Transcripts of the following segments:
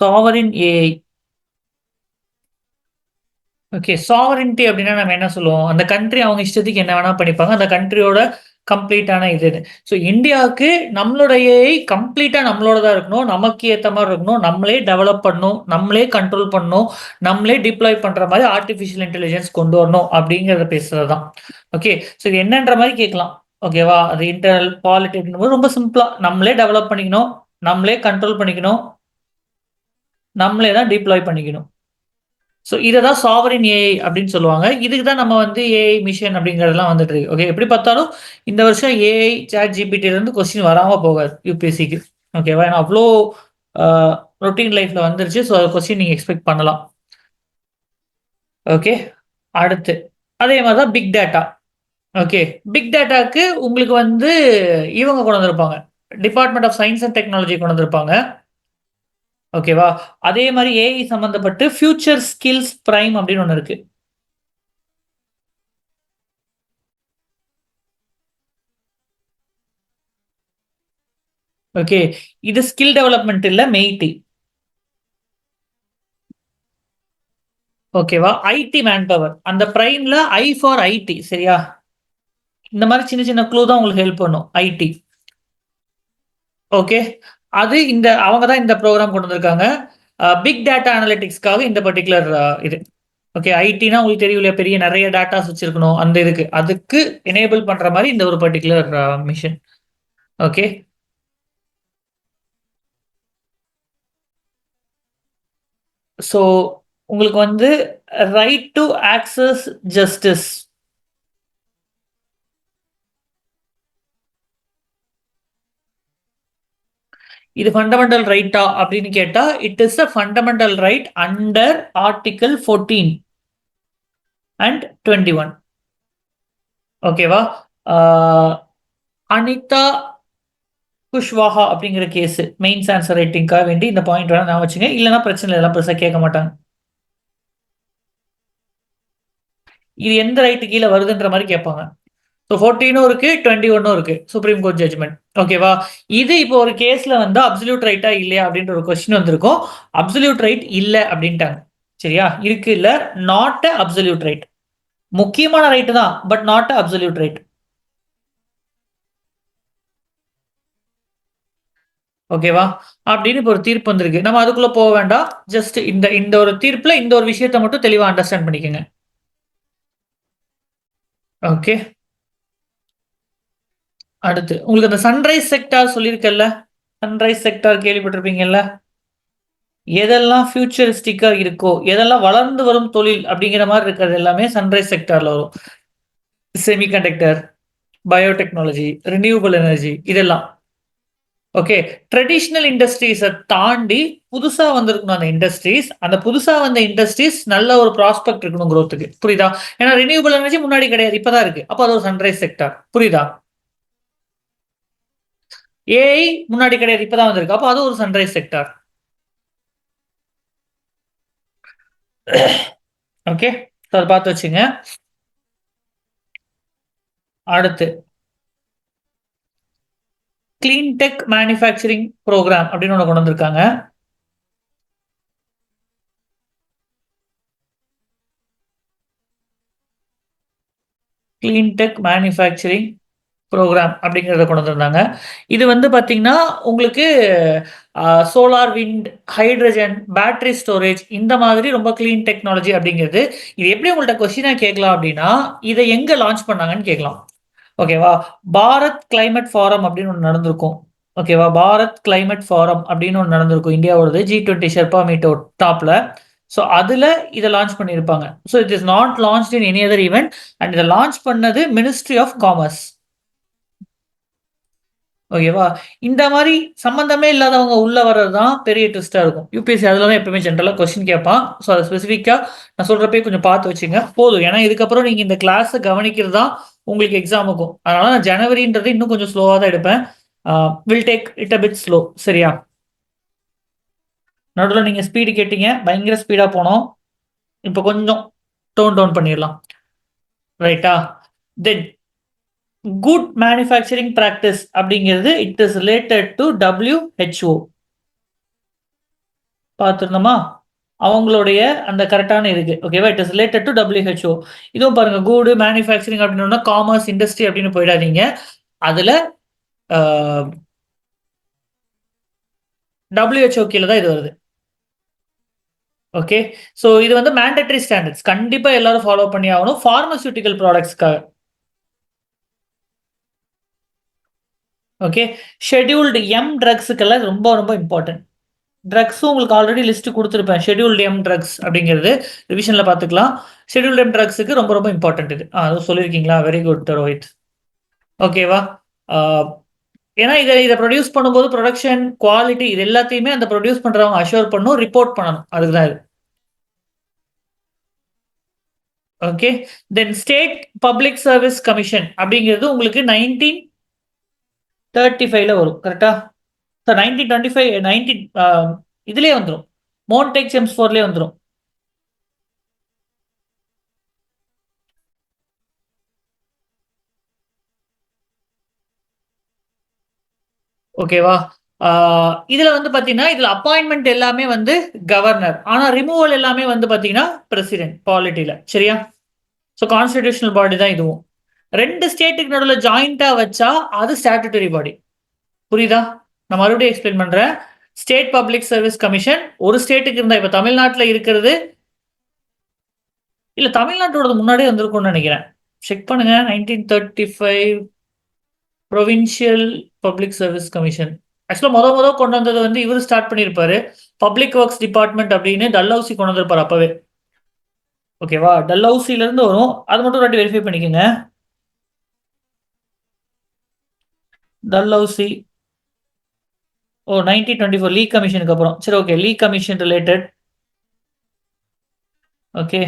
Sovereign AI. Okay. சாவரின்டி அப்டின்னா நம்ம என்ன சொல்லுவோம்? அந்த கண்ட்ரி அவங்க இஷ்டத்துக்கு என்ன வேணா பண்ணிப்பாங்க. அந்த கண்ட்ரியோட கம்ப்ளீட்டான இதுன்னு. ஸோ இந்தியாவுக்கு நம்மளோட ஏஐ கம்ப்ளீட்டா நம்மளோடதா இருக்கணும். நமக்கு ஏத்த மாரி இருக்கணும். நம்மளே டெவலப் பண்ணணும். நம்மளே கண்ட்ரோல் பண்ணணும். நம்மளே டிப்ளாய் பண்ற மாரி ஆர்டிபிஷியல் இன்டெலிஜென்ஸ் கொண்டு வரணும் அப்டிங்கிறத பேசுறது தான். ஓகே. ஸோ இது என்னன்ற மாரி கேட்கலாம். ஓகேவா? அது இன்டர்னல் பாலிடிக்ஸ்ங்கும்போது ரொம்ப சிம்பிளா நம்மளே டெவலப் பண்ணிக்கணும். நம்மளே கண்ட்ரோல் பண்ணிக்கணும். நம்மளே தான் டிப்ளாய் பண்ணிக்கணும். ஸோ இத தான் சாவரின் ஏஐ அப்படின்னு சொல்லுவாங்க. இதுக்கு தான் நம்ம வந்து ஏஐ மிஷன் அப்படிங்கிறதெல்லாம் வந்துட்டு இருக்கு. ஓகே. எப்படி பார்த்தாலும் இந்த வருஷம் ஏஐ, சாட் ஜிபிடிலருந்து கொஸ்டின் வராம போகாது யுபிஎஸ்சிக்கு. ஓகேவா? ஏன்னா அவ்ளோ அ ரொட்டீன் லைஃப்ல வந்துருச்சு. ஸோ கொஸ்டின் நீங்க எக்ஸ்பெக்ட் பண்ணலாம். ஓகே. அடுத்து அதே மாரி தான் பிக் டேட்டா. ஓகே. பிக் டேட்டாக்கு உங்களுக்கு வந்து இவங்க கொண்டு வந்திருப்பாங்க. Department of science and technology கொண்டு வந்திருப்பாங்க. ஓகேவா? அதே மாரி ஏஐ சம்மந்தப்பட்டு ஃபியூச்சர் ஸ்கில்ஸ் பிரைம் அப்படின்னு ஒண்ணு இருக்கு. ஓகே. இது ஸ்கில் டெவலப்மென்ட் இல்ல மெய்ட்டி. ஓகேவா? IT manpower. அந்த பிரைம்ல ஐ ஃபார் ஐடி சரியா? இந்த மாரி சின்ன சின்ன க்ளூ தான் உங்களுக்கு ஹெல்ப் பண்ணும். ஐடி. ஓகே. அது இந்த அவங்க தான் இந்த புரோகிராம் கொண்டு வந்திருக்காங்க. பிக் டேட்டா அனலிட்டிக்ஸ்க்காக இந்த பர்ட்டிகுலர் இது. ஓகே. ஐடினா உங்களுக்கு தெரியும் இல்லையா? பெரிய நெறைய டேட்டாஸ் வச்சிருக்கணும். அந்த இதுக்கு. அதுக்கு எனேபிள் பண்ற மாரி இந்த ஒரு பர்ட்டிகுலர் மிஷன். ஓகே. ஸோ உங்களுக்கு வந்து ரைட் டூ ஆக்சஸ் ஜஸ்டிஸ். இது ஃபண்டமெண்டல் ரைட்டா அப்படின்னு கேட்டா, it is a fundamental right under article 14 and 21. ஓகேவா? ஆ அனிதா குஷ்வாஹா அப்படிங்கிற கேஸ் மெயின்ஸ் ஆன்சர் ரைட்டிங்காக வேண்டி இந்த பாயிண்ட் வேணா ஞாபகம் வச்சுங்க. இல்லன்னா பிரச்சனை இல்ல. இதெல்லாம் பெருசா கேட்க மாட்டாங்க. இது எந்த ரைட் கீழ வருதுன்ற மாரி கேட்பாங்க. ஸோ 14ம் இருக்கு, 21ம் இருக்கு. Supreme court judgment. ஓகேவா? இது இப்போ ஒரு கேஸ்ல வந்து அப்சல்யூட் ரைட்டா இல்லையா அப்படின்ற ஒரு கொஸ்டின் வந்திருக்கும். அப்சல்யூட் ரைட் இல்ல அப்படின்ட்டாங்க. சரியா? இருக்கு இல்ல நாட் அ அப்சல்யூட் ரைட். முக்கியமான ரைட் தான். But not a absolute right. ஓகேவா? அப்படின்னு இப்போ ஒரு தீர்ப்பு வந்திருக்கு. நம்ம அதுக்குள்ள போக வேண்டாம். ஜஸ்ட் இந்த இந்த ஒரு தீர்ப்புல இந்த ஒரு விஷயத்த மட்டும் தெளிவா அண்டர்ஸ்டாண்ட் பண்ணிக்கங்க. ஓகே. அடுத்து உங்களுக்கு அந்த சன்ரைஸ் செக்டார் சொல்லியிருக்கேன்ல. சன்ரைஸ் செக்டார் கேள்விப்பட்டிருப்பீங்கல்ல. எதெல்லாம் ஃபியூச்சரிஸ்டிக்கா இருக்கோ, எதெல்லாம் வளர்ந்து வரும் தொழில் அப்படிங்கிற மாரி இருக்கிறது எல்லாமே சன்ரைஸ் செக்டார்ல வரும். செமிகண்டக்டர், பயோடெக்னாலஜி, ரினியூவபிள் எனர்ஜி இதெல்லாம். ஓகே. ட்ரெடிஷனல் இண்டஸ்ட்ரீஸ தாண்டி புதுசா வந்திருக்கணும் அந்த இண்டஸ்ட்ரீஸ். அந்த புதுசா வந்த இண்டஸ்ட்ரீஸ் நல்ல ஒரு ப்ராஸ்பெக்ட் இருக்கணும் குரோத்துக்கு. புரியுதா? ஏன்னா ரினியூவபிள் எனர்ஜி முன்னாடி கிடையாது. இப்ப தான் இருக்கு. அப்ப அது ஒரு சன்ரைஸ் செக்டார். புரியுதா? ஏஐ முன்னாடி கிடையாது. இப்ப தான் வந்திருக்கு. அப்ப அது ஒரு சன்ரைஸ் செக்டார். ஓகே. ஸோ அத பார்த்து வச்சுங்க. அடுத்து கிளீன் டெக் மேனுஃபேக்சரிங் புரோகிராம் அப்படின்னு ஒண்ணு கொண்டு வந்திருக்காங்க. கிளீன் டெக் மேனுஃபேக்சரிங் புரோகிராம் அப்படிங்கிறத கொண்டு வந்திருந்தாங்க. இது வந்து பார்த்தீங்கன்னா, உங்களுக்கு solar, wind, hydrogen, battery storage இந்த மாதிரி ரொம்ப கிளீன் டெக்னாலஜி அப்படிங்கிறது. இது எப்படி உங்கள்ட்ட கொஸ்டினா கேட்கலாம் அப்படின்னா, இத எங்க லான்ச் பண்ணாங்கன்னு கேட்கலாம். ஓகேவா? பாரத் கிளைமேட் ஃபாரம் அப்படின்னு ஒண்ணு நடந்திருக்கும். ஓகேவா? பாரத் கிளைமேட் ஃபாரம் அப்படின்னு ஒண்ணு நடந்திருக்கும். இந்தியாவோடது G20 ஷெர்பா மீட் டாப்ல. ஸோ அதுல இத லான்ச் பண்ணியிருப்பாங்க. So it is not launched in any other event and இத லான்ச் பண்ணது மினிஸ்ட்ரி ஆஃப் காமர்ஸ். ஓகேவா? இந்த மாரி சம்மந்தமே இல்லாதவங்க உள்ள வர்றது தான் பெரிய ட்விஸ்ட்டா இருக்கும். யுபிஎஸ்சி அதுல தான் எப்பவுமே ஜெனரலா கொஸ்டின் கேட்பான். ஸோ அத ஸ்பெசிஃபிக்கா நான் சொல்றப்பயே கொஞ்சம் பார்த்து வச்சுங்க. போதும். ஏன்னா இதுக்கப்புறம் நீங்க இந்த கிளாஸ கவனிக்கிறது தான் உங்களுக்கு எக்ஸாமுக்கும். அதனால நான் ஜனவரின்றது இன்னும் கொஞ்சம் ஸ்லோவா தான் எடுப்பேன். I will take it a bit slow. சரியா? நடுவுல நீங்க ஸ்பீடு கேட்டீங்க. பயங்கர ஸ்பீடா போனோம். இப்ப கொஞ்சம் டோன் டவுன் பண்ணிறலாம். ரைட்டா? தென் குட் மேனுஃபேக்சரிங் பிராக்டிஸ் அப்படிங்கிறது it is related to WHO. பார்த்துருந்தோமா? அவங்களுடைய அந்த கரெக்ட்டான இதுக்கு. ஓகேவா? It is related to WHO. இதுவும் பாருங்க குட் மேனுஃபேக்சரிங் அப்டின்னோன காமர்ஸ், இண்டஸ்ட்ரி அப்டின்னு போயிடாதீங்க. அதுல அ WHO கீழ தான் இது வருது. ஓகே. ஸோ இது வந்து மேண்டேட்டரி ஸ்டாண்டர்ட்ஸ். கண்டிப்பா எல்லாரும் ஃபாலோ பண்ணி ஆகணும். பார்மசூட்டிக்கல் ப்ராடக்ட்ஸ்க்காக. ஓகே. ஷெட்யூல்டு எம் ட்ரக்ஸுக்கெல்லாம் இது ரொம்ப ரொம்ப இம்பார்ட்டன்ட். ட்ரக்ஸும் உங்களுக்கு ஆல்ரெடி லிஸ்ட் குடுத்துருப்பேன். ஷெட்யூல்டு எம் ட்ரக்ஸ் அப்படிங்கிறது ரிவிஷன்ல பார்த்துக்கலாம். ஷெட்யூல்டு எம் ட்ரக்ஸுக்கு ரொம்ப ரொம்ப இம்பார்ட்டன்ட் இது. அதுவும் சொல்லியிருக்கீங்களா? Very good Rohit. ஓகேவா? ஆ ஏன்னா இத இத ப்ரொடியூஸ் பண்ணும்போது புரொடக்ஷன், குவாலிட்டி இது எல்லாத்தையுமே அந்த ப்ரொடியூஸ் பண்றவங்க அஷ்யூர் பண்ணணும், ரிப்போர்ட் பண்ணணும். அதுக்கு தான் இது. ஓகே. தென் ஸ்டேட் பப்ளிக் சர்விஸ் கமிஷன் அப்படிங்கிறது உங்களுக்கு 1935ல வரும். கரெக்ட்டா? சார் 1925 19 இதுலயே வந்துரும். மோன்டேக் செம்ஸ்ஃபோர்ட்லயே வந்துரும். ஓகேவா? ஆ இதுல வந்து பார்த்தீங்கன்னா, இதுல அப்பாயின்ட்மென்ட் எல்லாமே வந்து கவர்னர். ஆனா ரிமூவல் எல்லாமே வந்து பார்த்தீங்கன்னா, பிரசிடென்ட் பாலிட்டில. சரியா? ஸோ கான்ஸ்டிடியூஷனல் பாடி தான் இதுவும். 2 ஸ்டேட்டுக்கு நடுவுல ஜாயிண்ட்டா வச்சா, அது ஸ்டாட்யூட்டரி பாடி. புரியுதா? நான் மறுபடியும் எக்ஸ்பிளைன் பண்றேன். ஸ்டேட் பப்ளிக் சர்விஸ் கமிஷன் ஒரு ஸ்டேட்டுக்கு இருந்தா, இப்ப தமிழ்நாட்டுல இருக்கிறது இல்ல தமிழ்நாட்டோடது முன்னாடியே வந்திருக்கும்னு நெனைக்கிறேன். செக் பண்ணுங்க. 1935 புரொவின்ஷியல் பப்ளிக் சர்விஸ் கமிஷன். ஆக்சுவலா மொத கொண்டு வந்தது வந்து இவரு ஸ்டார்ட் பண்ணியிருப்பாரு. பப்ளிக் ஒர்க்ஸ் டிபார்ட்மெண்ட் அப்படின்னு டல்ஹவுசி கொண்டு வந்திருப்பாரு அப்பவே. ஓகேவா? டல்ஹவுசில இருந்து வரும். அது மட்டும் ஒரு வாட்டி வெரிஃபை பண்ணிக்கங்க. டல்ஹவுசி. ஓ! 1924 லீ கமிஷனுக்கு அப்புறம். சரி ஓகே. லீ கமிஷன் ரிலேட்டட். ஓகே.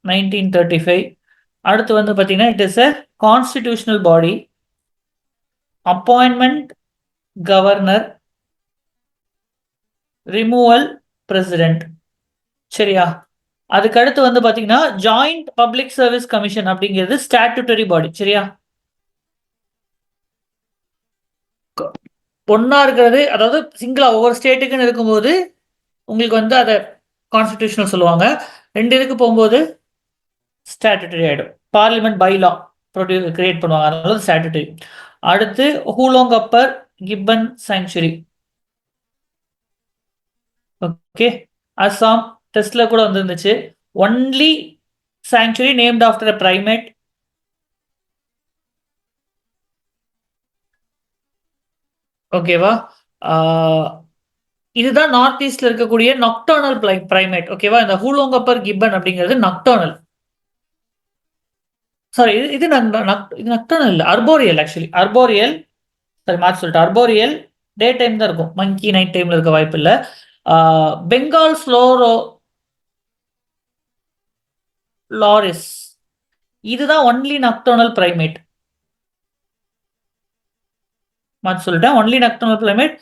1935. அடுத்து வந்து பார்த்தீங்கன்னா, it is a constitutional body. Appointment governor, removal president. சரியா? அதுக்கு அடுத்து வந்து பார்த்தீங்கன்னா, ஜாயிண்ட் பப்ளிக் சர்விஸ் கமிஷன் அப்படிங்கிறது ஸ்டாட்யூட்டரி பாடி. சரியா? க ஒண்ணா இருக்கிறது அதாவது சிங்கிளா ஒவ்வொரு ஸ்டேட்டுக்குன்னு இருக்கும்போது, உங்களுக்கு வந்து அத கான்ஸ்டிடியூஷனல் சொல்லுவாங்க. 2 இதுக்கு போம்போது ஸ்டாட்யூட்டரி ஆயிடும். பார்லிமென்ட் பை லா கிரியேட் பண்ணுவாங்க. அதனால ஸ்டாட்யூட்டரி. அடுத்து Hoollongapar gibbon sanctuary. Okay. Assam டெஸ்ட்ல கூட வந்திருந்துச்சு. Only sanctuary named after a primate. ஓகேவா? ஆ இதுதான் நார்த் ஈஸ்ட்ல இருக்கக்கூடிய நாக்டர்னல் பிரைமேட். ஓகேவா? இந்த ஹூலோங் அப்பர் கிப்பன் அப்படிங்கிறது நாக்டர்னல். சாரி இது இது இது நாக்டர்னல் இல்ல. Arboreal actually. அர்போரியல் சாரி மாத்தி சொல்லிட்டேன். அர்போரியல் டே டைம் தான் இருக்கும். மங்கி நைட் டைம்ல இருக்க வாய்ப்பில்ல. ஆ பெங்கால் ஸ்லோரோ லாரிஸ். இதுதான் ஒன்லி நாக்டர்னல் பிரைமேட். மாத்தி சொல்லிட்டேன். Only nocturnal primate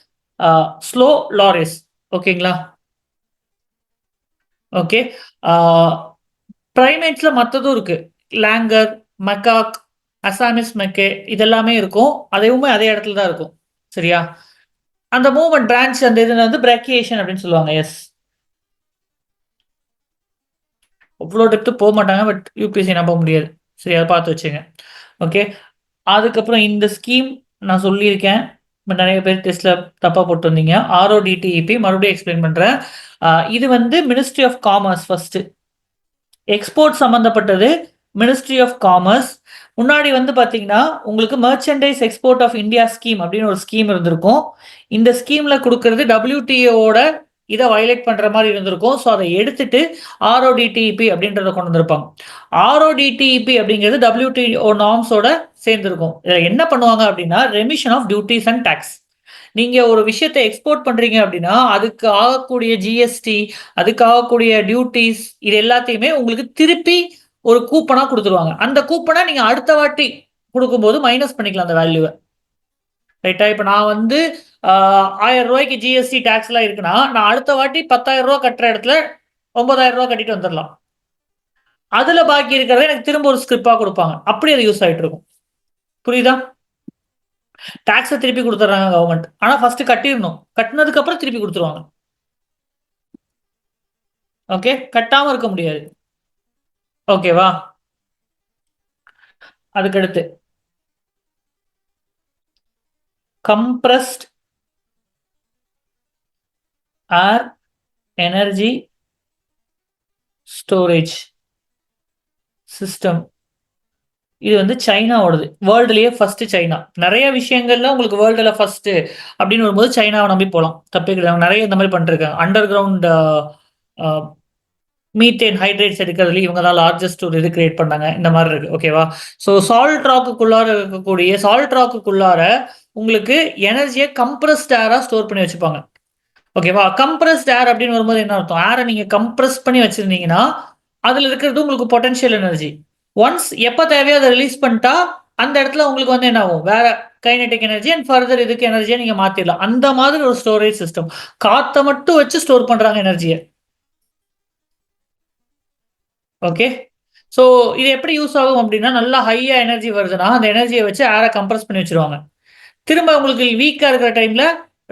slow loris. ஓகேங்களா? ஓகே. ஆ பிரைமேட்ஸ்ல மத்ததும் இருக்கு. லாங்கர், மக்காக், அசாமிஸ் மெக்கே இதெல்லாமே இருக்கும். அதுவுமே அதே இடத்துல தான் இருக்கும். சரியா? அந்த மூவ்மெண்ட் பிரான்ச் அந்த இதுல வந்து பிரேக்கியேஷன் அப்படின்னு சொல்லுவாங்க. எஸ். அவ்ளோ டெப்த் போமாட்டாங்க. பட் யுபிஎஸ்சி நம்ப முடியாது. சரி அத பார்த்து வச்சுங்க. ஓகே. அதுக்கப்புறம் இந்த ஸ்கீம் நான் சொல்லியிருக்கேன். பட் நெறைய பேர் டெஸ்ட்ல தப்பா போட்டு வந்தீங்க. RODTEP மறுபடியும் எக்ஸ்பிளைன் பண்றேன். இது வந்து ministry of commerce first. Export சம்மந்தப்பட்டது மினிஸ்ட்ரி ஆஃப் காமர்ஸ். முன்னாடி வந்து பார்த்தீங்கன்னா, உங்களுக்கு merchandise export of India scheme அப்படின்னு ஒரு ஸ்கீம் இருந்திருக்கும். இந்த ஸ்கீம்ல குடுக்குறது WTOவோட இத வயலேட் பண்ற மாரி இருந்திருக்கும். ஸோ அத எடுத்துட்டு RODTEP அப்படின்றத கொண்டு வந்திருப்பாங்க. RODTEP அப்படிங்கிறது WTO நார்ம்ஸோட சேர்ந்திருக்கும். இதில என்ன பண்ணுவாங்க அப்படின்னா, remission of duties and tax. நீங்க ஒரு விஷயத்த எக்ஸ்போர்ட் பண்றீங்க அப்படின்னா, அதுக்கு ஆகக்கூடிய ஜிஎஸ்டி, அதுக்கு ஆகக்கூடிய டியூட்டீஸ் இது எல்லாத்தையுமே உங்களுக்கு திருப்பி ஒரு கூப்பனா குடுத்துருவாங்க. அந்த கூப்பன நீங்க அடுத்த வாட்டி குடுக்கும்போது மைனஸ் பண்ணிக்கலாம் அந்த வேல்யூவ. ரைட்டா? இப்ப நான் வந்து ஆ ரூ. 1000க்கு ஜிஎஸ்டி டாக்ஸ்லாம் இருக்குன்னா, நான் அடுத்த வாட்டி ரூ. 10,000 கட்டுற இடத்துல ரூ. 9,000 கட்டிட்டு வந்துரலாம். அதுல பாக்கி இருக்கிறத எனக்கு திரும்ப ஒரு ஸ்கிரிப்பா குடுப்பாங்க. அப்படி அது யூஸ் ஆயிட்டு இருக்கும். புரியுதா? டாக்ஸ திருப்பி குடுத்துர்றாங்க கவர்மெண்ட். ஆனா ஃபர்ஸ்ட் கட்டிறணும். கட்டுனதுக்கு அப்புறம் திருப்பி குடுத்துருவாங்க. ஓகே. கட்டாம இருக்க முடியாது. ஓகேவா? அதுக்கடுத்து கம்ப்ரஸ்ட் ஏர் எனர்ஜி ஸ்டோரேஜ் சிஸ்டம். இது வந்து சைனாவோடது. வேர்ல்டுலயே ஃபர்ஸ்ட் சைனா. நெறைய விஷயங்கள்ல உங்களுக்கு வேர்ல்டுல ஃபர்ஸ்ட் அப்படின்னு வரும்போது சைனாவ நம்பி போலாம். தப்பே கிடையாது. நெறைய இந்த மாரி பண்ணிட்டுருக்காங்க. அண்டர் கிரவுண்ட் அ மீத்தேன் ஹைட்ரேட்ஸ் எடுக்கிறதுல இவங்க தான் லார்ஜஸ்ட் ஒரு இது கிரியேட் பண்ணாங்க. இந்த மாரி இருக்கு. ஓகேவா? ஸோ சால்ட் ராக்குக்குள்ளார இருக்கக்கூடிய சால்ட் ராக்குக்குள்ளார உங்களுக்கு எனர்ஜிய கம்ப்ரஸ்ட் ஏரா ஸ்டோர் பண்ணி வச்சுப்பாங்க. ஓகேவா? கம்ப்ரஸ்ட் ஏர் அப்படின்னு வரும்போது என்ன அர்த்தம்? ஏர நீங்க கம்ப்ரஸ் பண்ணி வச்சிருந்தீங்கன்னா, அதுல இருக்கிறது உங்களுக்கு பொட்டன்ஷியல் எனர்ஜி. ஒன்ஸ் எப்ப தேவையோ அத ரிலீஸ் பண்ணிட்டா, அந்த இடத்துல உங்களுக்கு வந்து என்ன ஆகும்? வேற கைனடிக் எனர்ஜி அண்ட் ஃபர்தர் இதுக்கு எனர்ஜியா நீங்க மாத்திரலாம். அந்த மாதிரி ஒரு ஸ்டோரேஜ் சிஸ்டம். காத்த மட்டும் வச்சு ஸ்டோர் பண்றாங்க எனர்ஜிய. ஓகே. ஸோ இது எப்படி யூஸ் ஆகும் அப்படின்னா, நல்லா ஹையா எனர்ஜி வருதுன்னா, அந்த எனர்ஜிய வச்சு ஏர கம்ப்ரஸ் பண்ணி வச்சுருவாங்க. திரும்ப உங்களுக்கு வீக்கா இருக்கிற டைம்ல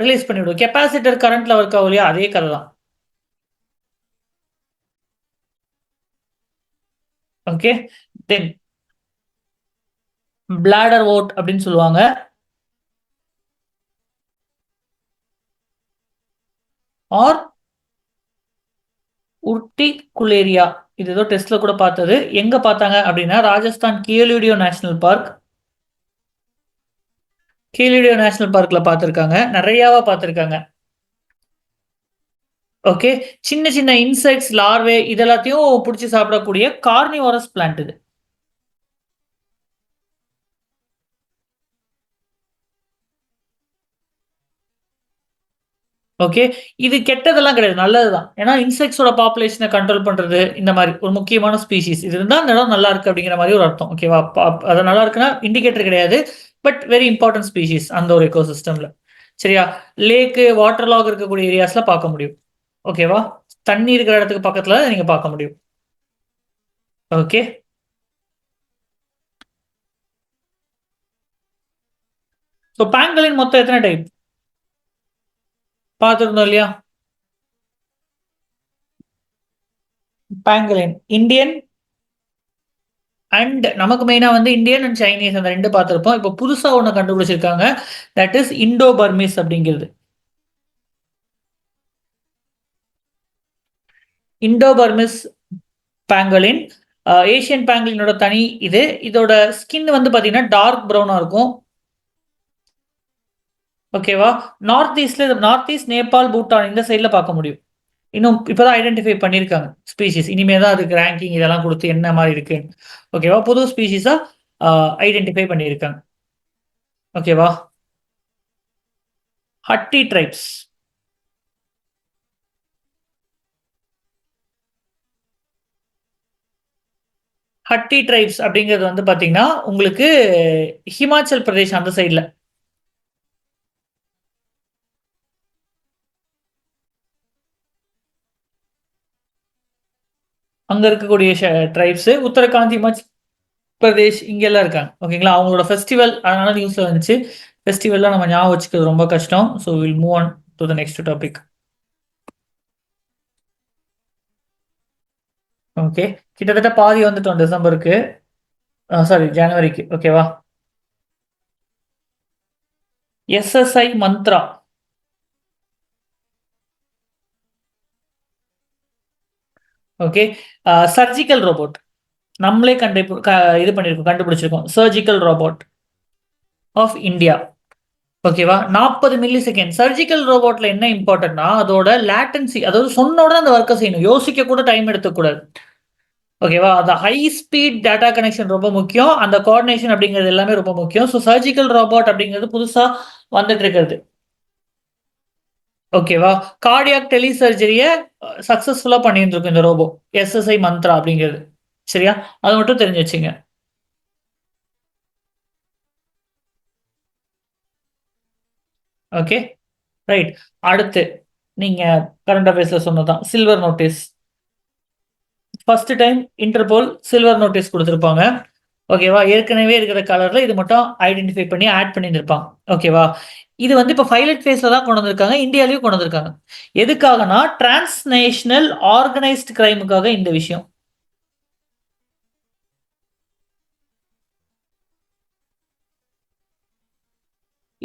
ரிலீஸ் பண்ணிவிடும். கெப்பாசிட்டர் கரண்ட்ல ஒர்க் ஆகும் இல்லையா? அதே கத தான். ஓகே. தென் பிளாடர் வோட் அப்படின்னு சொல்லுவாங்க. ஆர் உர்டிகுலேரியா. இது ஏதோ டெஸ்ட்ல கூட பார்த்தது. எங்க பார்த்தாங்க அப்படின்னா, ராஜஸ்தான் கியோலிடியோ நேஷனல் பார்க். கியோலிடியோ நேஷனல் பார்க்ல பார்த்திருக்காங்க. நெறையாவா பார்த்திருக்காங்க. ஓகே. சின்ன சின்ன இன்செக்ட்ஸ், லார்வே இது எல்லாத்தையும் புடிச்சு சாப்பிடக்கூடிய கார்னிவோரஸ் பிளான்ட் இது. ஓகே. இது கெட்டதெல்லாம் கிடையாது. நல்லது தான். ஏன்னா இன்செக்ட்ஸோட பாப்புலேஷன கண்ட்ரோல் பண்றது, இந்த மாரி ஒரு முக்கியமான ஸ்பீஷீஸ். இது இருந்தா அந்த இடம் நல்லா இருக்கு அப்படிங்கிற மாரி ஒரு அர்த்தம். ஓகேவா? அது நல்லா இருக்குன்னா இண்டிகேட்டர் கிடையாது. பட் வெரி இம்பார்டன்ட் ஸ்பீஷீஸ் அந்த ஒரு எக்கோசிஸ்டம்ல. சரியா? லேக்கு, வாட்டர் லாக் இருக்கக்கூடிய ஏரியாஸ்ல பார்க்க முடியும். ஓகேவா? தண்ணி இருக்கிற இடத்துக்கு பக்கத்துல நீங்க பார்க்க முடியும். ஓகே. ஸோ பேங்கலின் மொத்தம் எத்தன டைப்? பார்த்திருந்தோம் இல்லையா? பேங்கலின். இந்தியன் அண்ட் நமக்கு மெயினா வந்து இந்தியன் அண்ட் சைனீஸ் அந்த 2 பார்த்திருப்போம். இப்போ புதுசா ஒண்ணு கண்டுபிடிச்சிருக்காங்க. தட் இஸ் இண்டோ பர்மீஸ் அப்படிங்கிறது. Indo permits pangolin. ஏசியன் பேங்கோலினோட தனி இது. இதோட ஸ்கின் வந்து பார்த்தீங்கன்னா, டார்க் ப்ரவுனா இருக்கும். ஓகேவா? நார்த் ஈஸ்ட், நேபாள், பூட்டான் இந்த சைட்ல பார்க்க முடியும். இன்னும் இப்ப தான் ஐடென்டிஃபை பண்ணியிருக்காங்க ஸ்பீஷீஸ். இனிமே தான் அதுக்கு ரேங்கிங் இதெல்லாம் குடுத்து என்ன மாரி இருக்குன்னு. ஓகேவா? புது ஸ்பீஷீஸா அ ஐடென்டிஃபை பண்ணியிருக்காங்க. ஓகேவா? ஹட்டி ட்ரைப்ஸ். ஹட்டி ட்ரைப்ஸ் அப்படிங்கிறது வந்து பார்த்தீங்கன்னா, உங்களுக்கு ஹிமாச்சல் பிரதேஷ் அந்த சைட்ல. அங்க இருக்கக்கூடிய ட்ரைப்ஸ் உத்தரகாண்ட், இமாச்சல் பிரதேஷ் இங்கெல்லாம் இருக்காங்க. ஓகேங்களா? அவங்களோட ஃபெஸ்டிவல் அதனால நியூஸ்ல வந்துச்சு. ஃபெஸ்டிவல்லாம் நம்ம ஞாபகம் வச்சுக்கிறது ரொம்ப கஷ்டம். So will move on to the next topic. Okay. கிட்டத்தட்ட பாதி வந்துட்டோம் டிசம்பருக்கு. சாரி ஜனவரிக்கு. ஓகேவா? SSI Mantra. Okay. Surgical robot. நம்மளே இது பண்ணியிருக்கோம், கண்டுபிடிச்சிருக்கோம். Surgical robot of India. ஓகேவா? 40 மில்லி செகண்ட். சர்ஜிக்கல் ரோபோட்ல என்ன இம்பார்ட்டன்ட்னா, அதோட லேட்டன்சி அதாவது சொன்ன உடனே அந்த வொர்க்க செய்யணும். யோசிக்க கூட டைம் எடுத்துக்கக்கூடாது. ஓகேவா? அந்த ஹை ஸ்பீட் டேட்டா கனெக்ஷன் ரொம்ப முக்கியம். அந்த கோஆர்டினேஷன் அப்படிங்கிறது எல்லாமே ரொம்ப முக்கியம். ஸோ சர்ஜிக்கல் ரோபோட் அப்படிங்கிறது புதுசா வந்துட்டு இருக்கிறது. ஓகேவா? கார்டியாக் டெலி சர்ஜரிய சக்சஸ்ஃபுல்லா பண்ணியிருந்திருக்கும் இந்த ரோபோ. எஸ்எஸ்ஐ மந்த்ரா அப்படிங்கிறது. சரியா? அத மட்டும் தெரிஞ்சு வச்சுங்க. ஓகே. ரைட். அடுத்து நீங்க கரண்ட் அஃபேர்ஸ்ல சொன்னதுதான். Silver notice. First time Interpol silver notice குடுத்திருப்பாங்க. ஓகேவா? ஏற்கனவே இருக்கிற கலர்ல இது மட்டும் ஐடென்டிஃபை பண்ணி ஆட் பண்ணியிருந்திருப்பாங்க. ஓகேவா? இது வந்து இப்ப பைலட் ஃபேஸ்ல தான் கொண்டு வந்திருக்காங்க. இந்தியாலயும் கொண்டு வந்திருக்காங்க. எதுக்காகன்னா, டிரான்ஸ்நேஷனல் ஆர்கனைஸ்ட் கிரைமுக்காக இந்த விஷயம்.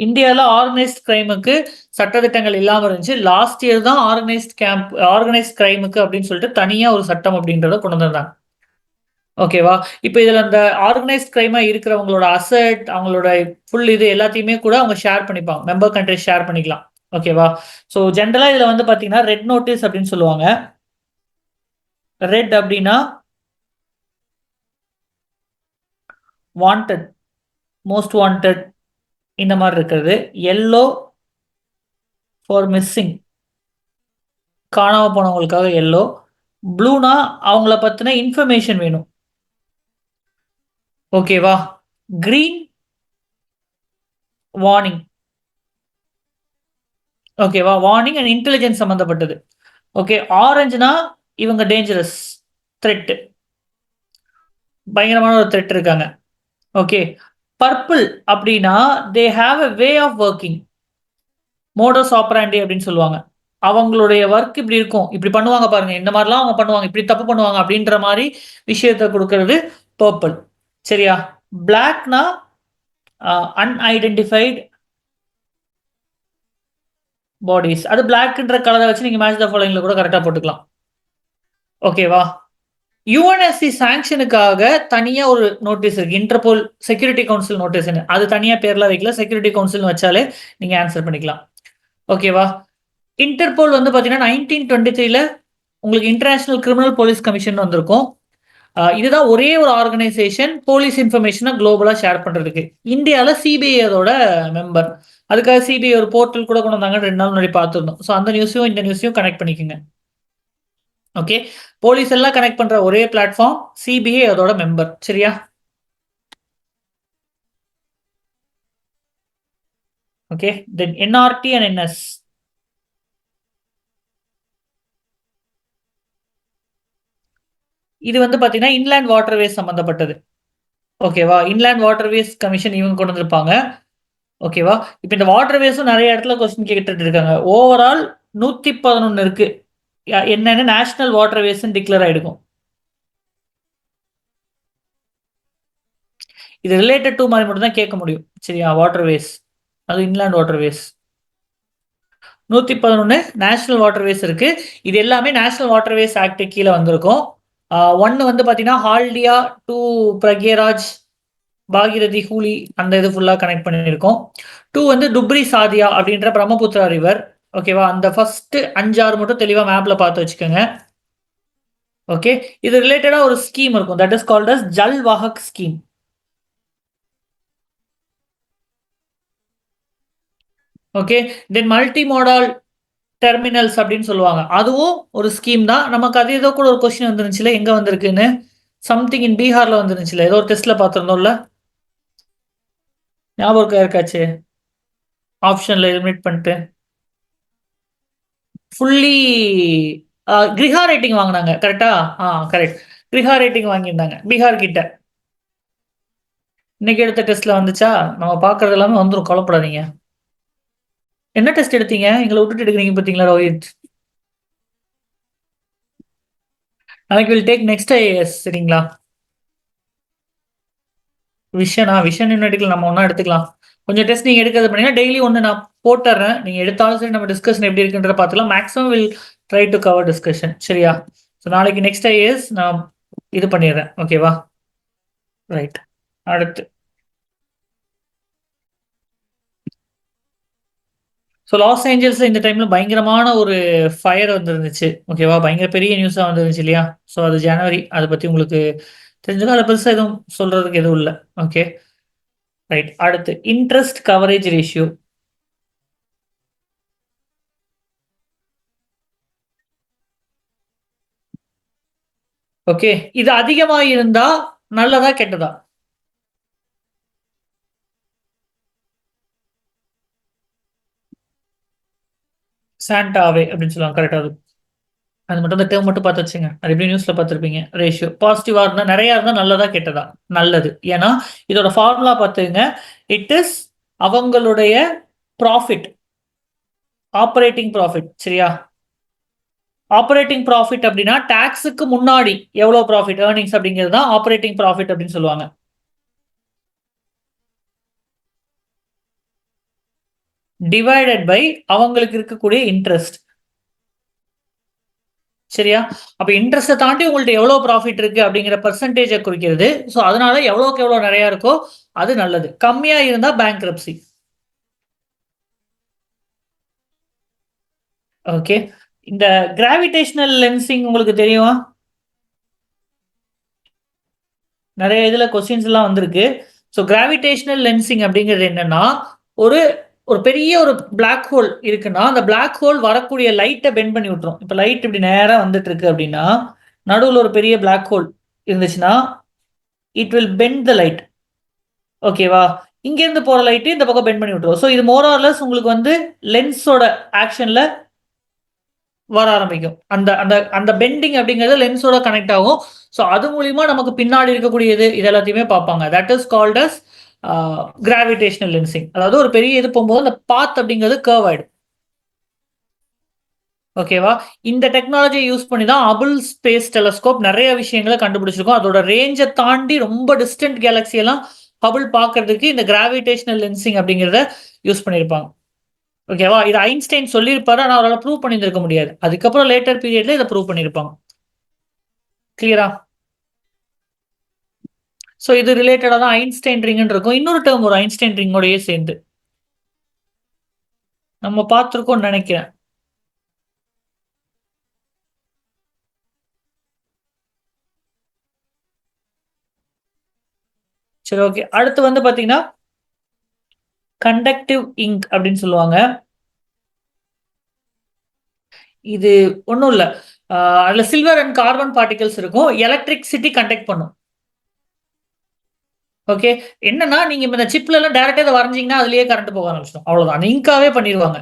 இந்தியால ஆர்கனைஸ்ட் கிரைமுக்கு சட்டதிட்டங்கள் இல்லாம இருந்துச்சு. லாஸ்ட் இயர் தான் ஆர்கனைஸ்ட் கிரைமுக்கு அப்படின்னு சொல்லிட்டு தனியா ஒரு சட்டம் அப்படின்றத கொண்டு வந்திருந்தாங்க. ஓகேவா? இப்ப இதுல அந்த ஆர்கனைஸ்ட் கிரைமா இருக்கிறவங்களோட அசெட், அவங்களோட ஃபுல் இது எல்லாத்தையுமே கூட அவங்க ஷேர் பண்ணிப்பாங்க. மெம்பர் கண்ட்ரீஸ் ஷேர் பண்ணிக்கலாம். ஓகேவா? ஸோ ஜெனரலா இதுல வந்து பாத்தீங்கன்னா, ரெட் நோட்டீஸ் அப்படின்னு சொல்லுவாங்க. ரெட் அப்படின்னா வாண்டட், மோஸ்ட் வாண்டட் இந்த மாரி இருக்கிறது. எல்லோ ஃபார் மிஸ்ஸிங், காணாம போனவங்களுக்காக எல்லோ. ப்ளூனா அவங்கள பத்தின இன்ஃபர்மேஷன் வேணும். ஓகேவா? Green warning. ஓகேவா? வார்னிங் அண்ட் இன்டெலிஜென்ஸ் சம்மந்தப்பட்டது. ஓகே. ஆரஞ்சுனா இவங்க டேஞ்சரஸ், த்ரெட். பயங்கரமான ஒரு த்ரெட் இருக்காங்க. ஓகே. பர்பிள் அப்படின்னா they have a way of working. Modus operandi அப்படின்னு சொல்லுவாங்க. அவங்களுடைய வொர்க் இப்படி இருக்கும். இப்படி பண்ணுவாங்க பாருங்க. இந்த மாரிலாம் அவங்க பண்ணுவாங்க. இப்படி தப்பு பண்ணுவாங்க அப்படின்ற மாரி விஷயத்த குடுக்கறது பர்பிள். சரியா? பிளாக்னா அன்ஐடென்டிஃபைட் பாடிஸ். அது பிளாக்ன்ற கலர வச்சு நீங்க மேட்ச் த ஃபாலோயிங்ல கூட கரெக்ட்டா போட்டுக்கலாம். ஓகேவா? யுஎன்எஸ்சி சாங்ஷனுக்காக தனியா ஒரு நோட்டீஸ் இருக்கு. இன்டர்போல் செக்யூரிட்டி கவுன்சில் நோட்டீஸ்ன்னு. அது தனியா பேர்லாம் வைக்கல. செக்யூரிட்டி கவுன்சில்னு வச்சாலே நீங்க ஆன்சர் பண்ணிக்கலாம். ஓகேவா? இன்டர்போல் வந்து பார்த்தீங்கன்னா 1923ல உங்களுக்கு இன்டர்நேஷனல் கிரிமினல் போலீஸ் கமிஷன் வந்திருக்கும். இதுதான் ஒரே ஒரு ஆர்கனைசேஷன் போலீஸ் இன்ஃபர்மேஷன குளோபலா ஷேர் பண்றதுக்கு. இந்தியால சிபிஐ அதோட மெம்பர். அதுக்காக சிபிஐ ஒரு போர்ட்டல் கூட கொண்டு வந்தாங்கன்னு 2 நாள் முன்னாடி பார்த்திருந்தோம். ஸோ அந்த நியூஸையும் இந்த நியூஸையும் கனெக்ட் பண்ணிக்கங்க. ஓகே. போலீஸ் எல்லாம் கனெக்ட் பண்ற ஒரே பிளாட்ஃபார்ம் சிபிஐ அதோட மெம்பர். சரியா? Okay. Then NRT and NS. இது வந்து பார்த்தீங்கன்னா, இன்லேண்ட் வாட்டர்வேஸ் சம்மந்தப்பட்டது. ஓகேவா? இன்லேண்ட் வாட்டர்வேஸ் கமிஷன் இவங்க கொண்டு வந்திருப்பாங்க. ஓகேவா? இப்ப இந்த வாட்டர்வேஸும் நெறைய இடத்துல கொஸ்டின் கேட்டுட்டு இருக்காங்க. ஓவரால் 111 இருக்கு. என்னன்னு நேஷனல் வாட்டர்வேஸ்ன்னு டிக்ளேர் ஆயிடுக்கும். இது ரிலேட்டட் டூ மாரி மட்டும் தான் கேட்க முடியும். சரியா? வாட்டர்வேஸ். அதுவும் இன்லேண்ட் வாட்டர்வேஸ். 111 நேஷனல் வாட்டர்வேஸ் இருக்கு. இது எல்லாமே நேஷனல் வாட்டர்வேஸ் ஆக்ட் கீழ வந்திருக்கும். 1 வந்து பார்த்தீங்கன்னா, ஹால்டியா டூ பிரக்யாராஜ், பாகிரதி, ஹூலி அந்த இது ஃபுல்லா கனெக்ட் பண்ணியிருக்கோம். 2 வந்து துப்ரி சாதியா அப்படின்ற பிரம்மபுத்திரா ரிவர். ஓகேவா? அந்த ஃபர்ஸ்ட் 5, 6 மட்டும் தெளிவா மேப்ல பார்த்து வச்சுக்கோங்க. ஓகே. இது ரிலேட்டடா ஒரு ஸ்கீம் இருக்கும். That is called as Jal Vahak scheme. Okay. Then multi modal terminals அப்படின்னு சொல்லுவாங்க. அதுவும் ஒரு ஸ்கீம் தான். நமக்கு அது ஏதோ கூட ஒரு கொஸ்டின் வந்துருந்துச்சுல்ல, எங்க வந்திருக்குன்னு. சம்திங் இன் பீகார்ல வந்துருந்துச்சுல்ல. ஏதோ ஒரு டெஸ்ட்ல பார்த்திருந்தோம்ல. ஞாபகம் இருக்கா யாருக்காச்சு? ஆப்ஷன்ல எலிமினேட் பண்ணிட்டு. ஃபுல்லி கிரிஹா ரேட்டிங் வாங்குனாங்க. கரெக்ட்டா? கரெக்ட். கிரிஹா ரேட்டிங் வாங்கியிருந்தாங்க. பீகார் கிட்ட. இன்னைக்கு எடுத்த டெஸ்ட்ல வந்துச்சா? நம்ம பார்க்கறது எல்லாமே வந்துரும். கவலைப்படாதீங்க. என்ன டெஸ்ட் எடுத்தீங்க? எங்கள விட்டுட்டு எடுக்குறீங்க பார்த்தீங்களா ரோஹித். நாளைக்கு வில் டேக் நெக்ஸ்ட் ஐஏஎஸ் சரிங்களா? விஷன் இன்னும் எடுக்கல. நம்ம ஒண்ணா எடுத்துக்கலாம். கொஞ்சம் டெஸ்ட் நீங்க எடுக்கிறது பண்ணீங்கன்னா, டெய்லி ஒண்ணு நான் போட்டுர்றேன். நீங்க எடுத்தாலும் சரி, நம்ம டிஸ்கஷன் எப்படி இருக்குன்றத பார்த்துக்கலாம். Maximum will try to cover discussion. சரியா? ஸோ நாளைக்கு நெக்ஸ்ட் ஐஏஎஸ் நான் இது பண்ணிடுறேன். ஓகேவா? ரைட். அடுத்து. ஸோ லாஸ் ஏஞ்சல்ஸ்ல இந்த டைம்ல பயங்கரமான ஒரு ஃபயர் வந்துருந்துச்சு. ஓகேவா? பயங்கர பெரிய நியூஸா வந்துருந்துச்சு இல்லையா? ஸோ அது ஜனவரி. அத பத்தி உங்களுக்கு தெரிஞ்சதா? அத பெருசா எதுவும் சொல்றதுக்கு எதுவும் இல்ல. ஓகே. ரைட். அடுத்து இன்ட்ரெஸ்ட் கவரேஜ் ரேஷியோ. ஓகே. இது அதிகமா இருந்தா நல்லதா? கெட்டதா? சாண்டாவே அப்படின்னு சொல்லுவாங்க. கரெக்ட்டா அது. அது மட்டும் அந்த டேர்ம் மட்டும் பார்த்து வச்சுங்க. அது எப்படியும் நியூஸ்ல பார்த்துருப்பீங்க. ரேஷியோ. பாசிட்டிவா இருந்தா நெறையா இருந்தா நல்லதா? கெட்டதா? நல்லது. ஏன்னா, இதோட ஃபார்முலா பார்த்துக்கங்க. இட் இஸ் அவங்களுடைய புராஃபிட். Operating profit. சரியா? ஆப்பரேட்டிங் புராஃபிட் அப்படின்னா, டாக்ஸுக்கு முன்னாடி எவ்வளோ புராஃபிட், ஏர்னிங்ஸ் அப்படிங்கிறது தான் ஆப்பரேட்டிங் புராஃபிட் அப்படின்னு சொல்லுவாங்க. டிவைடட் பை அவங்களுக்கு இருக்கக்கூடிய இன்ட்ரெஸ்ட். சரியா? அப்ப இன்ட்ரெஸ்ட்ட தாண்டி உங்கள்ட்ட எவ்வளோ புராஃபிட் இருக்கு அப்படிங்கிற பெர்சன்டேஜ குறிக்கிறது. ஸோ, அதனால எவ்வளோக்கு எவ்வளோ நெறையா இருக்கோ, அது நல்லது. கம்மியா இருந்தா பேங்க்ரப்சி. ஓகே. இந்த கிராவிடேஷனல் லென்சிங் உங்களுக்கு தெரியுமா? நெறைய இதுல கொஸ்டின்ஸ்லாம் வந்திருக்கு. ஸோ கிராவிடேஷனல் லென்சிங் அப்படிங்கிறது என்னன்னா, ஒரு ஒரு பெரிய ஒரு பிளாக் ஹோல் இருக்குன்னா, அந்த பிளாக் ஹோல் வரக்கூடிய லைட்ட பெண்ட் பண்ணி விட்டுரும். இப்ப லைட் இப்படி நேரா வந்துட்டு இருக்கு அப்படின்னா, நடுவுல ஒரு பெரிய பிளாக் ஹோல் இருந்துச்சுன்னா, it will bend the light. ஓகேவா? இங்கேருந்து போற லைட் இந்த பக்கம் பெண்ட் பண்ணி விட்டுரும். ஸோ இது மோர் ஆர் லெஸ் உங்களுக்கு வந்து லென்ஸோட ஆக்ஷன்ல வர ஆரம்பிக்கும். அந்த அந்த அந்த பெண்டிங் அப்படிங்கிறது லென்ஸோட கனெக்ட் ஆகும். ஸோ அது மூலியமா நமக்கு பின்னாடி இருக்கக்கூடியது இது எல்லாத்தையுமே பார்ப்பாங்க. That is called as gravitational lensing. அதாவது ஒரு பெரிய இது போகும்போது அந்த பாத் அப்படிங்கிறது கர்வ் ஆயிடும். ஓகேவா? இந்த டெக்னாலஜிய யூஸ் பண்ணி தான் ஹபிள் ஸ்பேஸ் டெலஸ்கோப் நெறைய விஷயங்கள கண்டுபிடிச்சிருக்கும். அதோட ரேஞ்ச தாண்டி ரொம்ப டிஸ்டன்ட் கேலக்ஸி எல்லாம் ஹபிள் பார்க்கறதுக்கு இந்த கிராவிடேஷனல் லென்சிங் அப்படிங்கிறத யூஸ் பண்ணியிருப்பாங்க. ஓகேவா? இது ஐன்ஸ்டைன் சொல்லியிருப்பாரு. ஆனா அவரால ப்ரூவ் பண்ணியிருந்திருக்க முடியாது. அதுக்கப்புறம் லேட்டர் பீரியட்ல இத ப்ரூவ் பண்ணியிருப்பாங்க. கிளியரா? ஸோ இது ரிலேட்டடா தான் ஐன்ஸ்டைன் ரிங்ன்னு இருக்கும். இன்னொரு டெர்ம் வரும் ஐன்ஸ்டைன் ரிங்கோடயே சேர்ந்து. நம்ம பார்த்திருக்கோம்னு நெனைக்கிறேன். சரி ஓகே. அடுத்து வந்து பார்த்தீங்கன்னா, கண்டக்டிவ் இங்க் அப்படின்னு சொல்லுவாங்க. இது ஒண்ணும் இல்ல. அ அதுல சில்வர் அண்ட் கார்பன் பார்ட்டிகிள்ஸ் இருக்கும். எலக்ட்ரிசிட்டி கண்டக்ட் பண்ணும். ஓகே. என்னன்னா, நீங்க இப்ப இந்த சிப்லலாம் டைரக்ட்டா இத வரைஞ்சீங்கன்னா, அதிலேயே கரண்ட் போக ஆரம்பிச்சுரும். அவ்வளோதான். அந்த இங்காவே பண்ணிருவாங்க.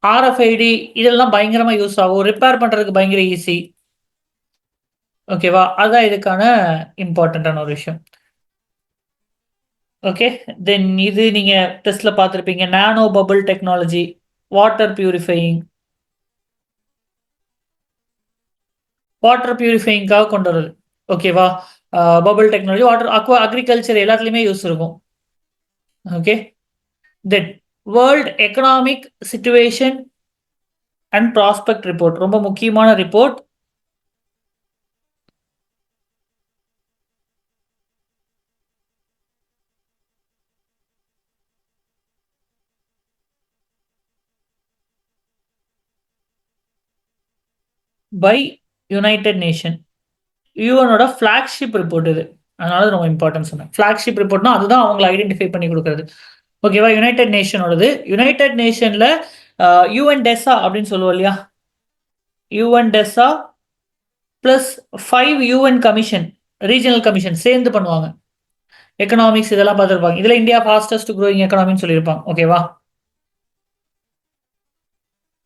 RFID இதெல்லாம் பயங்கரமா யூஸ் ஆகும். ரிப்பேர் பண்றதுக்கு பயங்கர ஈஸி. ஓகேவா? அதான் இதுக்கான இம்பார்ட்டன்ட்டான ஒரு விஷயம். ஓகே. தென் இது நீங்க டெஸ்ட்ல பார்த்திருப்பீங்க. Nano bubble technology, water purifying. Water பியூரிஃபையிங்காக கொண்டு வரது. ஓகேவா? பபிள் டெக்னாலஜி, வாட்டர் அக்ரிகல்ச்சர் எல்லாத்துலயுமே யூஸ் இருக்கும். Okay. Then world economic situation and prospect report. ரொம்ப முக்கியமான ரிப்போர்ட். By united nation. யுஎனோட ஃபிளாக்ஷிப் ரிப்போர்ட் இது. அதனால இது ரொம்ப இம்பார்ட்டன்ட் சொன்னேன். ஃபிளாக்ஷிப் ரிப்போர்ட்னா அதுதான் அவங்கள ஐடென்டிஃபை பண்ணி குடுக்குறது. ஓகேவா? யுனைட்டட் நேஷனோடது. யுனைட்டட் நேஷன்ல யுஎன்டெஸ்ஸா அப்படின்னு சொல்லுவோம் இல்லையா? UNDESA plus 5 UN commission, regional commission சேர்ந்து பண்ணுவாங்க. எக்கனாமிக்ஸ் இதெல்லாம் பார்த்திருப்பாங்க. இதுல இந்தியா ஃபாஸ்டஸ்ட் குரோயிங் எக்கனாமின்னு சொல்லியிருப்பாங்க. ஓகேவா?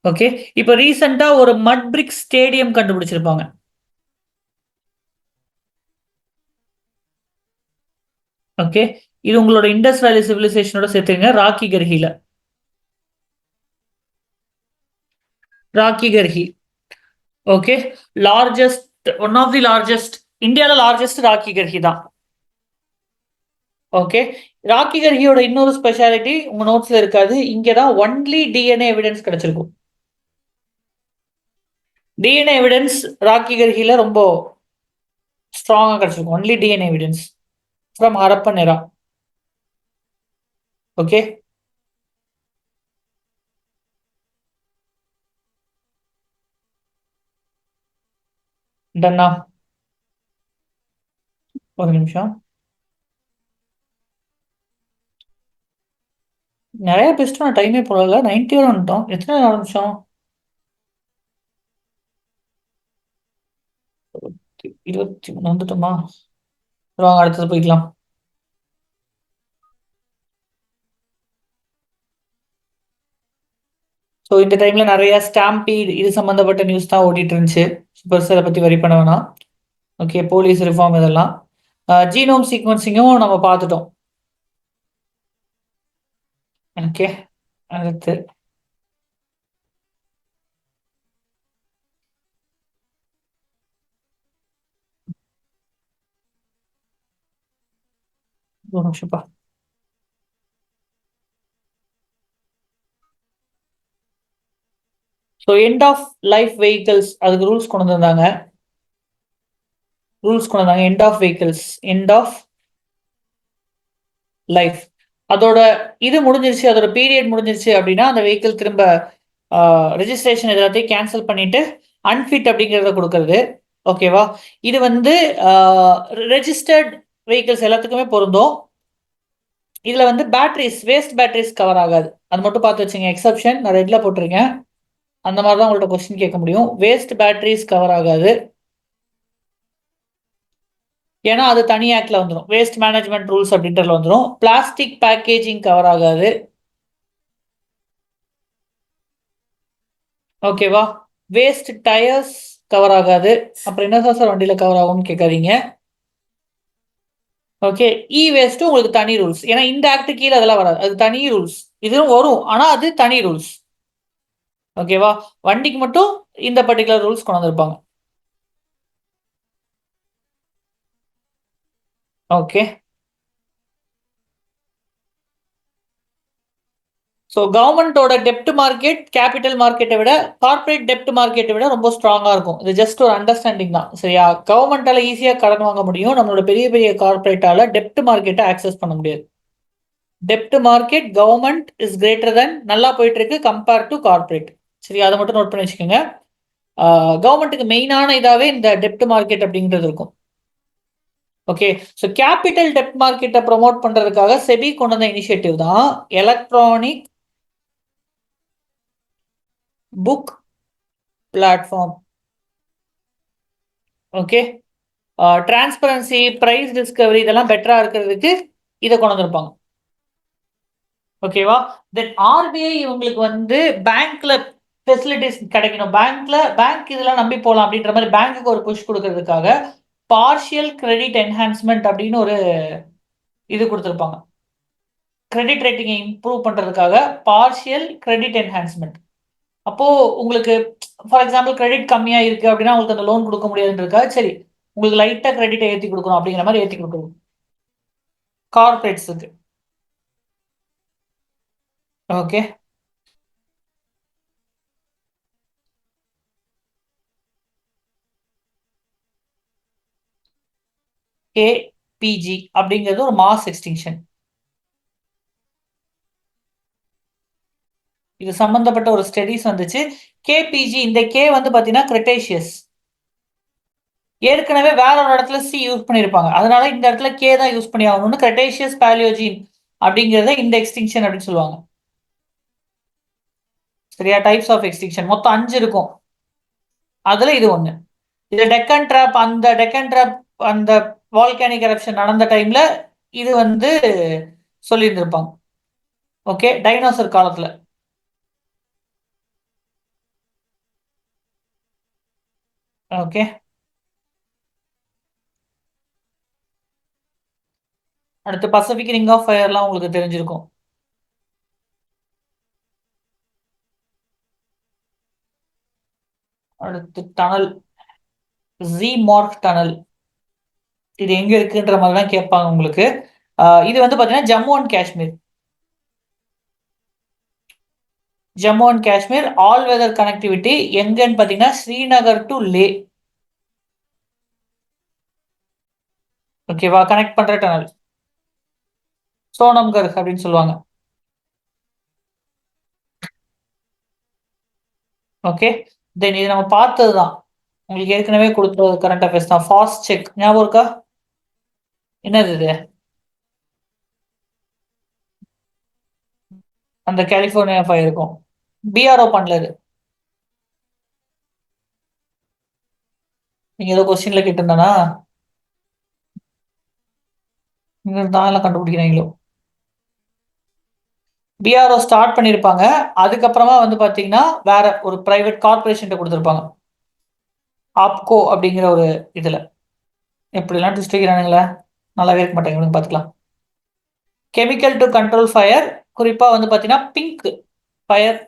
ஓகே. இப்ப ரீசென்ட்டா ஒரு மட் பிரிக் ஸ்டேடியம் கண்டுபிடிச்சிருப்பாங்க. ஓகே. இது உங்களோட இண்டஸ் வேலி சிவிலைசேஷனோட சேர்த்துக்கங்க. ராக்கி கர்ஹில. Rakhi Garhi. Okay. Largest one of the largest இந்தியால லார்ஜஸ்ட் ராக்கி கர்ஹி தான். ஓகே. ராக்கி கர்ஹியோட இன்னொரு ஸ்பெஷாலிட்டி உங்க நோட்ஸ்ல இருக்காது. இங்க தான் ஒன்லி டிஎன்ஏ எவிடன்ஸ் கிடைச்சிருக்கும். டிஎன்ஏ எவிடன்ஸ் ராக்கி கர்ஹில ரொம்ப ஸ்ட்ராங்கா கிடைச்சிருக்கும். Only DNA evidence from Harappan era. Okay. டன்னா? ஒரு நிமிஷம். நெறைய பேசிட்டோம். நான் டைமே போடல. 90 வர வந்துட்டோம். எத்தன நிமிஷம்? 23 வந்துட்டோமா? வாங்க அடுத்தது போய்க்கலாம். ஸோ இந்த டைம்ல நெறைய ஸ்டாம்பீட் இது சம்மந்தப்பட்ட நியூஸ் தான் ஓடிட்டு இருந்துச்சு. பெருசா இத பத்தி வொரி பண்ண வேணாம். ஓகே. போலீஸ் ரிஃபார்ம் இதெல்லாம். ஜீனோம் சீக்வென்சிங்கும் நம்ம பார்த்துட்டோம். ஓகே. அடுத்து ஒரு நிமிஷம்ப்பா. So end of life vehicles அதுக்கு ரூல்ஸ் கொண்டு வந்தாங்க. End of vehicles, end of life. அதோட இது முடிஞ்சிருச்சு. அதோட பீரியட் முடிஞ்சிருச்சு அப்படின்னா, அந்த வெஹிக்கிள் திரும்ப ரெஜிஸ்ட்ரேஷன் எல்லாத்தையும் கேன்சல் பண்ணிட்டு, அன்ஃபிட் அப்படிங்கிறத குடுக்குறது. ஓகேவா? இது வந்து அ ரெஜிஸ்டர்ட் வெஹிக்கிள்ஸ் எல்லாத்துக்குமே பொருந்தும். இதுல வந்து வேஸ்ட் பேட்டரீஸ் கவர் ஆகாது. அது மட்டும் பார்த்து வச்சுங்க. எக்செப்ஷன் நான் ரெட்ல போட்டிருக்கேன். அந்த மாரி தான் உங்கள்ட்ட கொஸ்டின் கேட்க முடியும். வேஸ்ட் பேட்டரீஸ் கவர் ஆகாது. ஏன்னா, அது தனி ஆக்ட்ல வந்துரும். வேஸ்ட் மேனேஜ்மென்ட் ரூல்ஸ் அப்படின்றதுல வந்துரும். பிளாஸ்டிக் பேக்கேஜிங் கவர் ஆகாது. ஓகேவா? வேஸ்ட் டயர்ஸ் கவர் ஆகாது. அப்புறம் என்ன சார் வண்டியில கவர் ஆகும்னு கேட்காதீங்க. ஓகே. வேஸ்ட்டும் உங்களுக்கு தனி ரூல்ஸ். ஏன்னா இந்த ஆக்ட் கீழ அதெல்லாம் வராது. அது தனி ரூல்ஸ். இதுவும் வரும். ஆனா அது தனி ரூல்ஸ். ஓகேவா? வண்டிக்கு மட்டும் இந்த பர்ட்டிகுலர் ரூல்ஸ் கொண்டு வந்திருப்பாங்க. ஓகே. ஸோ கவர்மெண்ட்டோட டெப்ட் மார்க்கெட், கேபிட்டல் மார்க்கெட்ட விட, கார்ப்பரேட் டெப்ட் மார்க்கெட்ட விட ரொம்ப ஸ்ட்ராங்கா இருக்கும். இது ஜஸ்ட் ஒரு அண்டர்ஸ்டாண்டிங் தான். சரியா? கவர்மெண்ட்டால ஈஸியா கடன் வாங்க முடியும். நம்மளோட பெரிய பெரிய கார்ப்பரேட்டால டெப்ட் மார்க்கெட்ட ஆக்சஸ் பண்ண முடியாது. டெப்ட் market government is greater than நல்லா போயிட்டு இருக்கு கம்பேர் டு கார்ப்பரேட். சரி, அதை மட்டும் நோட் பண்ணி வச்சுக்கோங்க. கவர்மெண்ட்டுக்கு மெயினான இதாவே இந்த டெப்ட் மார்க்கெட் அப்படிங்கிறது இருக்கும். ஓகே. ஸோ கேபிட்டல் டெப்ட் மார்க்கெட்டை ப்ரொமோட் பண்றதுக்காக செபி கொண்டு வந்த இனிஷியேட்டிவ் தான் electronic book platform. Okay. Transparency, price Discovery இதெல்லாம் பெட்டரா இருக்கிறதுக்கு இதை கொண்டு வந்திருப்பாங்க. ஓகேவா? தென் ஆர்பிஐ உங்களுக்கு வந்து பேங்க்ல ஃபெசிலிட்டிஸ் கிடைக்கணும். பேங்க் இதெல்லாம் நம்பி போலாம் அப்படின்ற மாதிரி பேங்க்குக்கு ஒரு புஷ் குடுக்கறதுக்காக பார்ஷியல் கிரெடிட் என்ஹான்ஸ்மென்ட் அப்படின்னு ஒரு இது குடுத்திருப்பாங்க. கிரெடிட் ரேட்டிங்கை இம்ப்ரூவ் பண்றதுக்காக பார்ஷியல் கிரெடிட் என்ஹான்ஸ்மென்ட். அப்போ உங்களுக்கு ஃபார் எக்ஸாம்பிள் கிரெடிட் கம்மியா இருக்கு அப்படின்னா உங்களுக்கு அந்த லோன் குடுக்க முடியாதுன்றதுக்காக, சரி உங்களுக்கு லைட்டா கிரெடிட்ட ஏத்தி குடுக்குறோம் அப்படிங்கிற மாதிரி ஏத்தி குடுக்குறது. கார்ப்பரேட்ஸுக்கு. ஓகே. கேபிஜி அப்படிங்கிறது ஒரு மாஸ் எக்ஸ்டிங்ஷன். இது சம்பந்தப்பட்ட ஒரு ஸ்டடீஸ் வந்துச்சு. கேபிஜி இந்த கே வந்து பாத்தீங்கன்னா கிரெட்டேஷியஸ். ஏற்கனவே வேற ஒரு இடத்துல சி யூஸ் பண்ணியிருப்பாங்க. அதனால இந்த இடத்துல கே தான் யூஸ் பண்ணி ஆகணும்னு கிரெட்டேஷியஸ் பேலியோஜின் அப்படிங்கிறத இந்த எக்ஸ்டிங்ஷன் அப்படின்னு சொல்லுவாங்க. சரியா? டைப்ஸ் ஆஃப் எக்ஸ்டிங்ஷன் மொத்தம் 5 இருக்கும். அதுல இது ஒண்ணு. இது டெக்கன் ட்ராப் அந்த வால்கானிக் எரப்ஷன் நடந்த டைம்ல இது வந்து சொல்லியிருந்திருப்பாங்க. ஓகே. டைனோசர் காலத்துல. ஓகே. அடுத்து பசிபிக் ரிங் ஆஃப் ஃபயர்லாம் உங்களுக்கு தெரிஞ்சிருக்கும். அடுத்து டனல், மார்க் டனல். இது எங்க இருக்குன்ற மாதிரி தான் கேட்பாங்க உங்களுக்கு. இது வந்து பாத்தீங்கன்னா Jammu and Kashmir. Jammu and Kashmir all weather connectivity எங்கன்னு பாத்தீங்கன்னா ஸ்ரீநகர் டு லே. ஓகேவா? கனெக்ட் பண்ற டனல் சோனம்கர் அப்படின்னு சொல்லுவாங்க. ஓகே. தென் இது நம்ம பார்த்தது தான். உங்களுக்கு ஏற்கனவே கொடுத்த கரண்ட் அஃபேர்ஸ் தான். ஃபாஸ்ட் செக் ஞாபகம் இருக்கா? என்னது இது? அந்த கலிபோர்னியா ஃபயர் இருக்கும். பிஆர்ஓ பண்ணல இது. நீங்க ஏதோ கொஸ்டின்ல கேட்டிருந்தானா? இங்க தான் எல்லாம் கண்டுபிடிக்கிறாங்களோ. பிஆர்ஓ ஸ்டார்ட் பண்ணியிருப்பாங்க. அதுக்கப்புறமா வந்து பார்த்தீங்கன்னா, வேற ஒரு பிரைவேட் கார்ப்பரேஷன்ட்ட குடுத்துருப்பாங்க. ஆப்கோ அப்படிங்கிற ஒரு இதுல. எப்படிலாம் ட்விஸ்ட் வைக்கிறானுங்களே! நல்லாவே இருக்க மாட்டேங்குது. விடுங்க பார்த்துக்கலாம். Chemical to control fire. குறிப்பா வந்து பார்த்தீங்கன்னா, பிங்க் ஃபயர்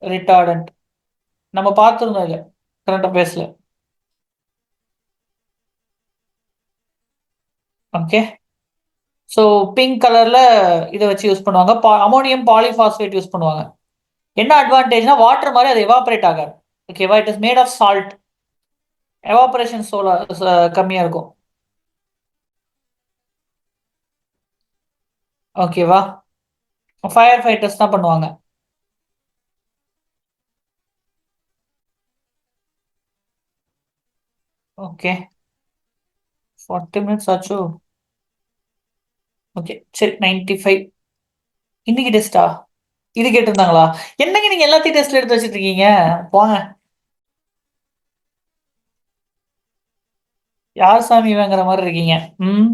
ரிட்டார்டன்ட். நம்ம பார்த்திருந்தோம் இத. கரண்ட் அஃபேர்ஸ்ல. ஓகே. ஸோ பிங்க் கலர்ல இத வச்சு யூஸ் பண்ணுவாங்க. அம்மோனியம் பாலிபாஸ்பேட் யூஸ் பண்ணுவாங்க. என்ன அட்வான்டேஜ்னா, வாட்டர் மாரி அது எவாப்பரேட் ஆகாது. ஓகேவா? It is made of salt. Evaporation கம்மியா இருக்கும். ஓகேவா? ஃபயர் ஃபைட்டர்ஸ் தான் பண்ணுவாங்க. ஓகே. 40 மினிட்ஸ் ஆச்சோ? ஓகே. சரி 95. இன்னைக்கு டெஸ்ட்டா? இது கேட்டிருந்தாங்களா? என்னங்க நீங்க எல்லாத்தையும் டெஸ்ட்ல எடுத்து வச்சுட்டு இருக்கீங்க? போங்க. யார் சாமி இவங்கிற மாரி இருக்கீங்க. ம்.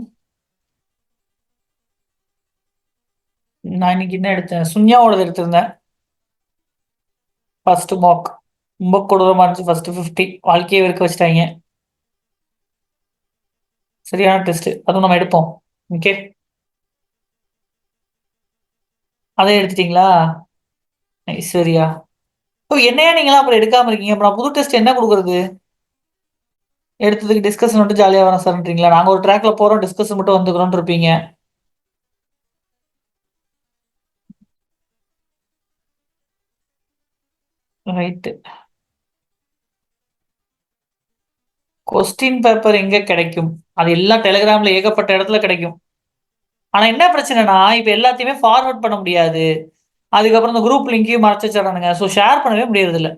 நான் இன்னைக்கு என்ன எடுத்தேன்? சுன்யாவோடது எடுத்திருந்தேன். First mark. ரொம்ப கொடூரமா இருந்துச்சு. ஃபர்ஸ்ட் 50. வாழ்க்கையே வெறுக்க வச்சுட்டாய்ங்க. சரியான டெஸ்ட். அதுவும் நம்ம எடுப்போம். ஓகே. அதே எடுத்துட்டீங்களா? ஐஸ்வர்யா. ஓ! என்னையா நீங்கலாம் அப்புறம் எடுக்காம இருக்கீங்க? அப்ப நான் புது டெஸ்ட் என்ன குடுக்குறது? எடுத்ததுக்கு டிஸ்கஷன் மட்டும் ஜாலியா வரேன் சார்ன்றீங்களா? நாங்க ஒரு ட்ராக்ல போறோம். டிஸ்கஷன் மட்டும் வந்துக்கிறோம்னு இருப்பீங்க. ரைட்டு. கொஸ்டின் பேப்பர் எங்க கிடைக்கும்? அது எல்லாம் டெலிகிராம்ல ஏகப்பட்ட இடத்துல கிடைக்கும். ஆனா என்ன பிரச்சனைன்னா, இப்ப எல்லாத்தையுமே ஃபார்வர்ட் பண்ண முடியாது. அதுக்கப்புறம் இந்த குரூப் லிங்கையும் மறைச்சு வச்சுர்றானுங்க. ஸோ ஷேர் பண்ணவே முடியறதில்ல.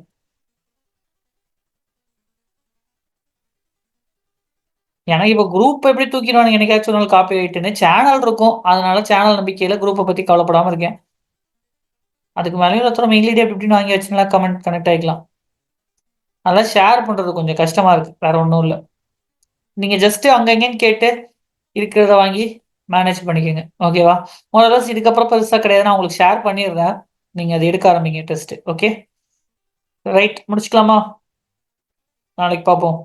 எனக்கு இப்ப குரூப் எப்படி தூக்கிருவானுங்க என்னைக்காச்சும் ஒரு நாள் காப்பி ஆயிட்டுன்னு. சேனல் இருக்கும். அதனால சேனல் நம்பிக்கையில குரூப்ப பத்தி கவலைப்படாம இருக்கேன். அதுக்கு மேலயும் ஒருத்தர் மெயில் ஐடி அப்படி இப்படின்னு வாங்கி வச்சுக்கலாம் கனெக்ட் ஆயிக்கலாம். அதெல்லாம் ஷேர் பண்றது கொஞ்சம் கஷ்டமா இருக்கு. வேற ஒண்ணும் இல்ல. நீங்க ஜஸ்ட் அங்க இங்கன்னு கேட்டு இருக்கிறத வாங்கி மேனேஜ் பண்ணிக்கங்க. ஓகேவா? மோர் இதுக்கப்புறம் பெருசா கிடையாது. நான் உங்களுக்கு ஷேர் பண்ணிடுறேன். நீங்க அத எடுக்க ஆரம்பிங்க டெஸ்ட். ஓகே? ரைட் முடிச்சுக்கலாமா? நாளைக்கு பார்ப்போம்.